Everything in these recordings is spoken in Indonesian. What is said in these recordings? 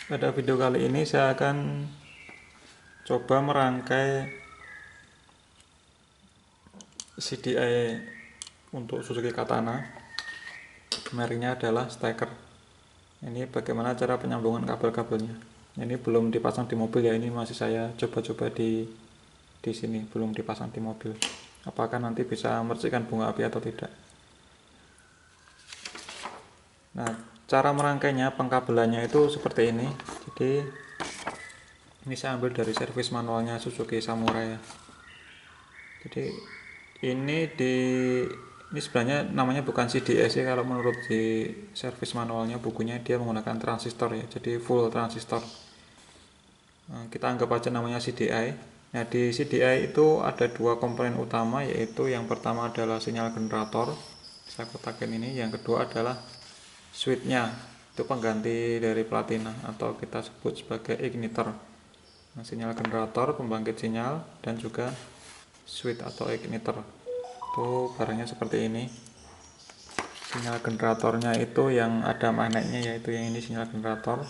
Pada video kali ini saya akan coba merangkai CDI untuk Suzuki Katana. Mereknya adalah Stacker. Ini bagaimana cara penyambungan kabel-kabelnya. Ini belum dipasang di mobil ya, ini masih saya coba-coba di sini, belum dipasang di mobil. Apakah nanti bisa mercikan bunga api atau tidak. Nah, cara merangkainya, pengkabelannya itu seperti ini. Jadi ini saya ambil dari servis manualnya Suzuki Samurai ya. Jadi ini sebenarnya namanya bukan CDS ya, kalau menurut di servis manualnya bukunya dia menggunakan transistor ya, jadi full transistor. Kita anggap aja namanya CDI. Nah, di CDI itu ada dua komponen utama, yaitu yang pertama adalah sinyal generator, saya kotakin ini. Yang kedua adalah switchnya, itu pengganti dari platina atau kita sebut sebagai igniter. Nah, sinyal generator, pembangkit sinyal, dan juga switch atau igniter. Itu barangnya seperti ini. Sinyal generatornya itu yang ada magnetnya, yaitu yang ini sinyal generator.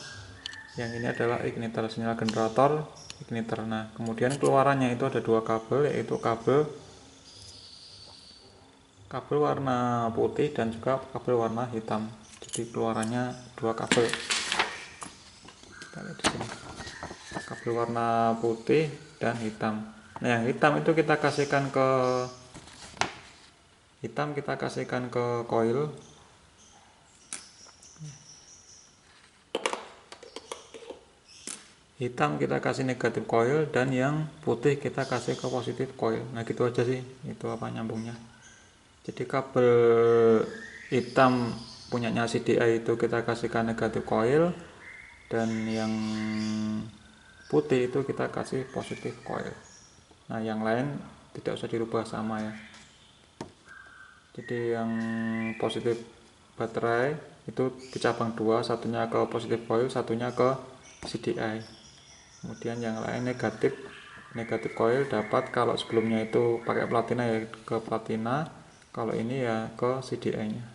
Yang ini adalah igniter, sinyal generator, igniter. Nah, kemudian keluarannya itu ada dua kabel, yaitu kabel warna putih dan juga kabel warna hitam. Jadi keluarannya dua kabel. Kita lihat di sini. Kabel warna putih dan hitam. Nah, yang hitam itu kita kasihkan ke coil. Hitam kita kasih negatif coil, dan yang putih kita kasih ke positif coil. Nah, gitu aja sih, itu apa nyambungnya. Jadi kabel hitam punyanya CDI itu kita kasihkan negatif coil, dan yang putih itu kita kasih positif coil. Nah, yang lain tidak usah dirubah, sama ya. Jadi yang positif baterai itu dicabang dua, satunya ke positif coil, satunya ke CDI. Kemudian yang lain negatif coil dapat, kalau sebelumnya itu pakai platina ya ke platina, kalau ini ya ke CDI nya.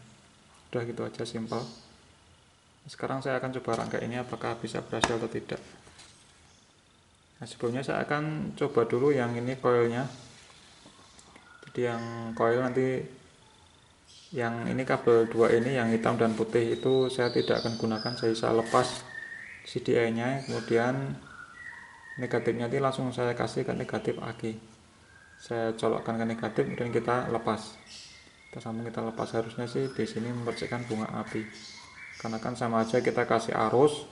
Udah, gitu aja, simpel. Sekarang saya akan coba rangkai ini apakah bisa berhasil atau tidak. Nah, sebelumnya saya akan coba dulu yang ini coilnya. Jadi yang coil nanti, yang ini kabel dua ini, yang hitam dan putih itu saya tidak akan gunakan, saya bisa lepas CDI nya, kemudian negatifnya nanti langsung saya kasih ke negatif aki. Saya colokkan ke negatif, kemudian kita lepas. Kita sambung, kita lepas. Harusnya sih di sini memercikan bunga api. Karena kan sama aja kita kasih arus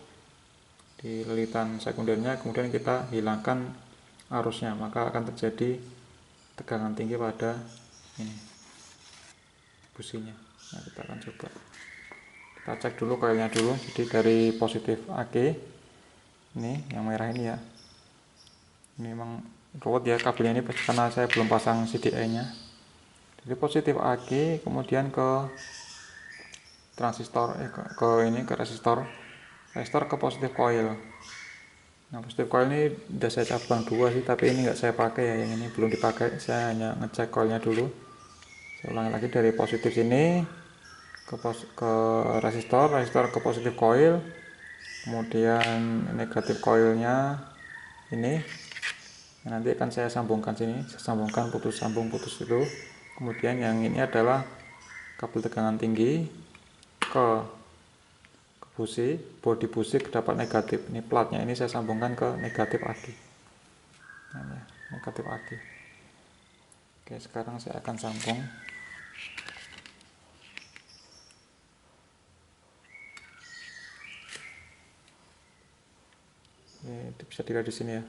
di lilitan sekundernya, kemudian kita hilangkan arusnya, maka akan terjadi tegangan tinggi pada ini businya. Nah, kita akan coba. Kita cek dulu coilnya dulu. Jadi dari positif aki, ini yang merah ini ya. Ini memang ruwet ya kabelnya ini karena saya belum pasang CDI nya. Jadi positif aki, kemudian ke transistor, ke resistor ke positif coil. Nah, positif coil ini udah saya cabang dua sih, tapi ini nggak saya pakai ya, yang ini belum dipakai. Saya hanya ngecek coilnya dulu. Saya ulangi lagi, dari positif sini ke resistor ke positif coil, kemudian negatif coilnya ini. Nanti akan saya sambungkan sini, saya sambungkan putus sambung putus itu. Kemudian yang ini adalah kabel tegangan tinggi ke busi, bodi busi dapat negatif. Ini platnya ini saya sambungkan ke negatif aki. Nah, ini negatif aki. Oke, sekarang saya akan sambung. Ini bisa dilihat di sini ya.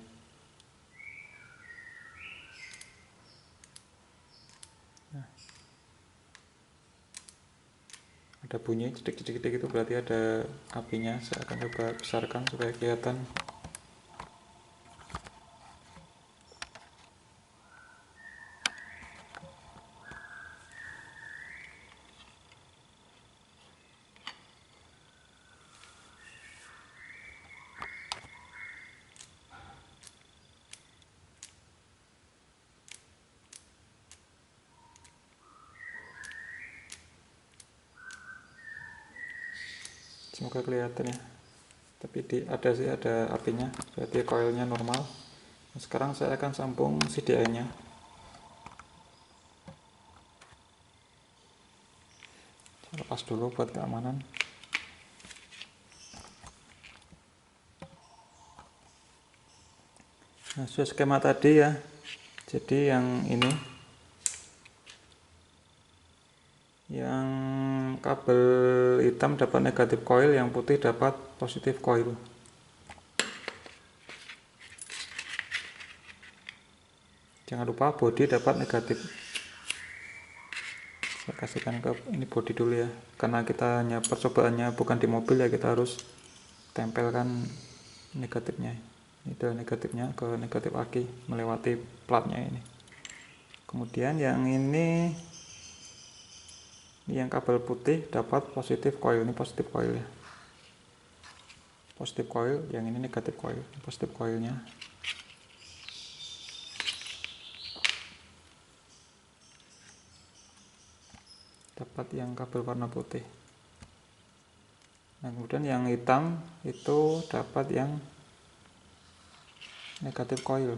Ada bunyi cedik-cedik itu berarti ada apinya. Saya akan coba besarkan supaya kelihatan. Semoga kelihatan ya. tapi ada sih, ada artinya, berarti coilnya normal. Nah, sekarang saya akan sambung CDI nya. Lepas dulu buat keamanan. Nah, sesuai skema tadi ya, jadi yang ini, yang kabel hitam dapat negatif coil, yang putih dapat positif coil. Jangan lupa body dapat negatif. Saya kasihkan ke ini body dulu ya, karena kita hanya percobaannya bukan di mobil ya, kita harus tempelkan negatifnya. Itu negatifnya ke negatif aki melewati platnya ini. Kemudian yang ini yang kabel putih dapat positif coil, ini positif coil ya, positif coil, yang ini negatif coil, positif coilnya. Dapat yang kabel warna putih. Nah, kemudian yang hitam itu dapat yang negatif coil.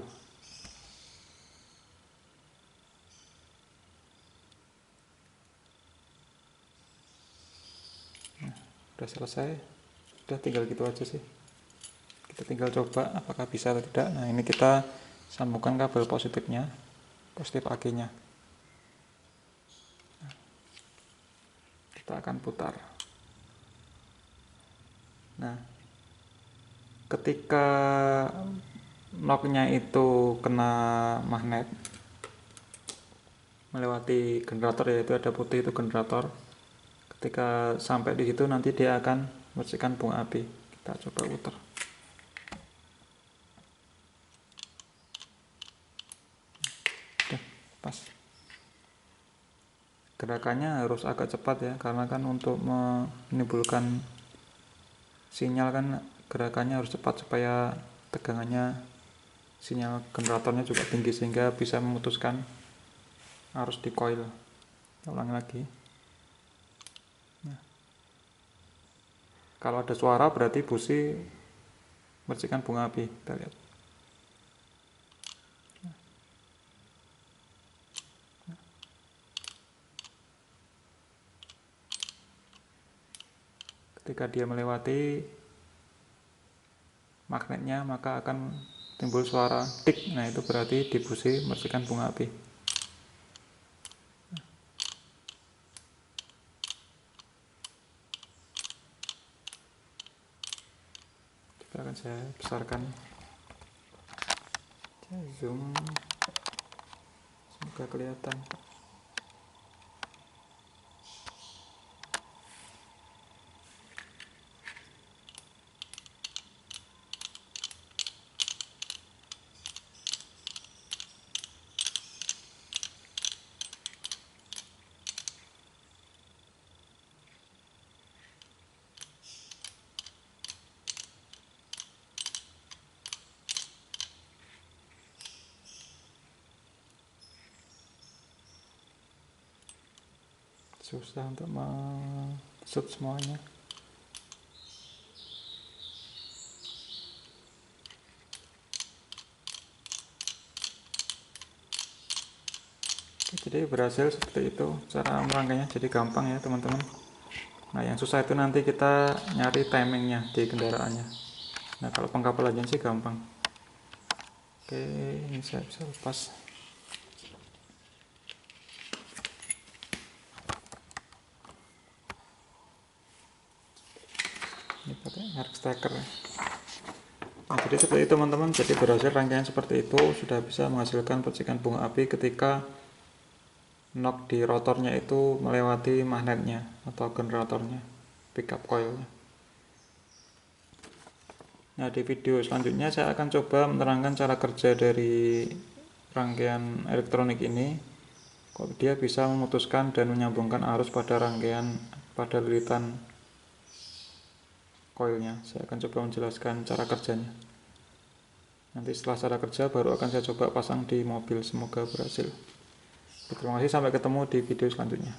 Nah, udah selesai, udah tinggal gitu aja sih. Kita tinggal coba apakah bisa atau tidak. Nah, ini kita sambungkan kabel positifnya, positif AC-nya. Kita akan putar. Nah, ketika knocknya itu kena magnet melewati generator, yaitu ada putih itu generator, ketika sampai di situ nanti dia akan membersihkan bunga api. Kita coba putar. Udah, pas. Gerakannya harus agak cepat ya, karena kan untuk menimbulkan sinyal kan gerakannya harus cepat supaya tegangannya sinyal generatornya juga tinggi sehingga bisa memutuskan arus di coil. Ulangi lagi. Nah, kalau ada suara berarti busi membersihkan bunga api. Kita lihat. Ketika dia melewati magnetnya maka akan timbul suara tik. Nah, itu berarti dibusi membersihkan bunga api. Coba akan saya besarkan, saya zoom, semoga kelihatan. Susah untuk shoot semuanya. Jadi berhasil seperti itu cara merangkainya, jadi gampang ya teman-teman. Nah, yang susah itu nanti kita nyari timingnya di kendaraannya. Nah, kalau pengkabelannya sih gampang. Oke, ini saya bisa lepas. Ini pakai merek stacker. Nah, jadi seperti itu teman-teman. Jadi berhasil rangkaian seperti itu, sudah bisa menghasilkan percikan bunga api ketika knock di rotornya itu melewati magnetnya atau generatornya, pickup coilnya. Nah, di video selanjutnya saya akan coba menerangkan cara kerja dari rangkaian elektronik ini, kok dia bisa memutuskan dan menyambungkan arus pada rangkaian, pada lilitan coilnya. Saya akan coba menjelaskan cara kerjanya. Nanti setelah cara kerja baru akan saya coba pasang di mobil. Semoga berhasil. Terima kasih, sampai ketemu di video selanjutnya.